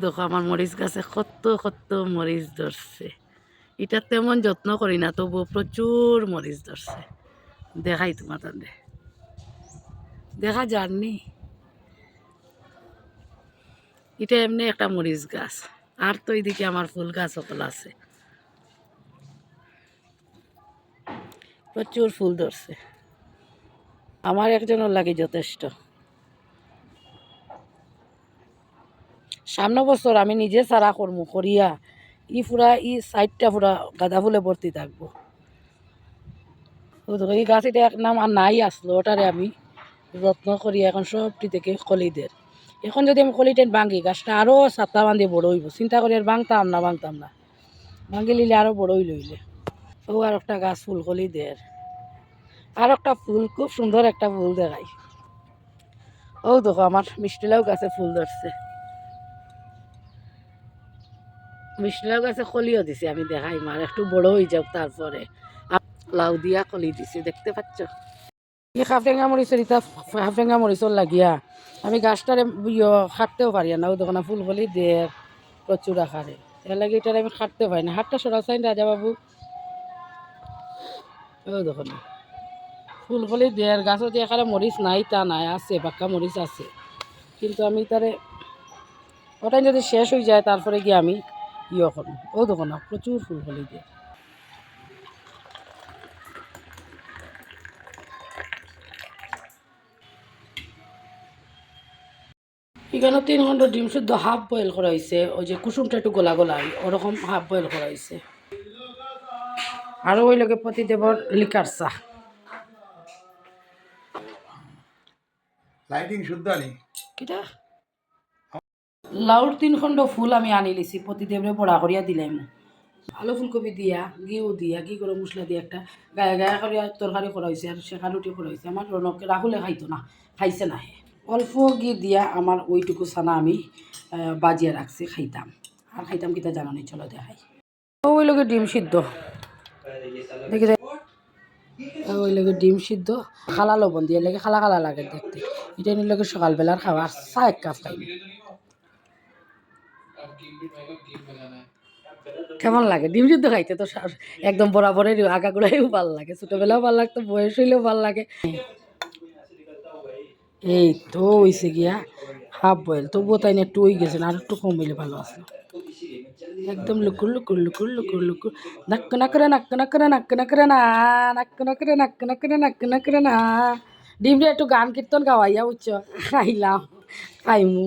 দেখো আমার মরিচ গাছে কত কত মরিচ ধরছে। এটা তেমন যত্ন করি না, তবু প্রচুর মরিচ ধরছে। দেখাই তোমার তাদের দেখা যাননি। এটা এমনি একটা মরিচ গাছ। আর তো এইদিকে আমার ফুল গাছ সকল আছে, প্রচুর ফুল ধরছে। আমার একজনের লাগে যথেষ্ট। সামনে বছর আমি নিজে চারা করবো, করিয়া ই সাইডটা পুরা গাঁদা ফুলে ভর্তি থাকবো। এই গাছ এটা এক নাম আর নাই আসলো, ওটারে আমি যত্ন করি এখন সবটি থেকে কলিদের। এখন যদি আমি কলিটেন ভাঙি গাছটা আরও সাতটা বান্ধি বড় হইব, চিন্তা করি আর ভাঙতাম না ভাঙি লিলে আরও বড় হইলে। ও আর একটা গাছ ফুলকলিদের, আর একটা ফুল খুব সুন্দর একটা ফুল দেখাই। ও দেখো আমার মিষ্টিলাও গাছে ফুল ধরছে। মিষ্টিলাও গাছে কলিও দিছে, আমি দেখাই মার একটু বড় হয়ে যাও তারপরে। লাউ দিয়া কলি দিছে, দেখতে পাচ্ছ। এই হাফটেঙ্গা মরিচের ইটা হাফটেঙ্গা মরিচর লাগিয়া আমি গাছটারে খাটতেও পারি না। ও দেখো না ফুলকলি দিয়ে প্রচুর আকারে, এর লাগে এটার আমি খাটতে পারি না। হাটটা সরা চাই রাজা বাবু। ও দেখো না ফুলকলি দেয়ার গাছও যে এখানে মরিচ নাই তা নাই, আছে পাক্কা মরিচ আছে, কিন্তু আমি তারে ওটাই যদি শেষ হয়ে যায় তারপরে গিয়ে আমি করুন। ও দেখো না প্রচুর ফুলকলি দিয়ে। এখানে 3 ঘন্টা ডিম শুদ্ধ হাফ বয়েল করা হয়েছে, ওই যে কুসুমটা একটু গোলা গোলা ওরকম হাফ বয়েল করা হয়েছে। আরও ওই লোকে প্রতিদেবর লিকার চা। লাইটিং শুদ্ধ নেই কিটা। লাউর 3 খণ্ড ফুল আমি আনি লিছি, প্রতিদেবরে বড়া করিয়া দিলাম। আলু ফুলকপি দিয়া ঘিউ দিয়া ঘি গরম মশলা দিয়ে একটা গায়ে গায়ে করিয়া তরকারি করা হয়েছে, আর শেখা রুটি করা হয়েছে। আমার রনকে রাহুলে খাইতো না, খাইছে না হে। অল্প ঘি দিয়া আমার ওইটুকু ছানা আমি বাজিয়ে রাখছি, খাইতাম। আর খাইতাম কিতা জানো নি, চলো দেখাই। ওই লোকের ডিম সিদ্ধ দেখি, ওই লোকের ডিম সিদ্ধ খালা লবণ দিয়ে লাগে, খালা খালা লাগে দেখতে। এটা নিয়ে লোকের সকালবেলার খাবার চা 1 কাপ খাই। কেমন লাগে ডিম সিদ্ধ খাইতে? তো একদম বরাবরের আগাগোড়াইও ভাল লাগে, ছোটবেলাও ভাল লাগতো, বয়স হইলেও ভাল লাগে। এই তো হয়েছে গিয়া হাফ বয়েল, তবুও তাই না একটু হয়ে গেছে, আর একটু কম হইলে ভালো আসলো। একদম লুকুর লুকুর লুকুর লুকুর লুকুর নাক্ক না করে নাক্ক না করে নাক্ক না করে না নাক্ক না করে নাক্ক না করে নাক্ক না করে না। ডিমটা একটু গান কীর্তন গাওয়াইয়া উচ্চ খাইলাম, খাইমু।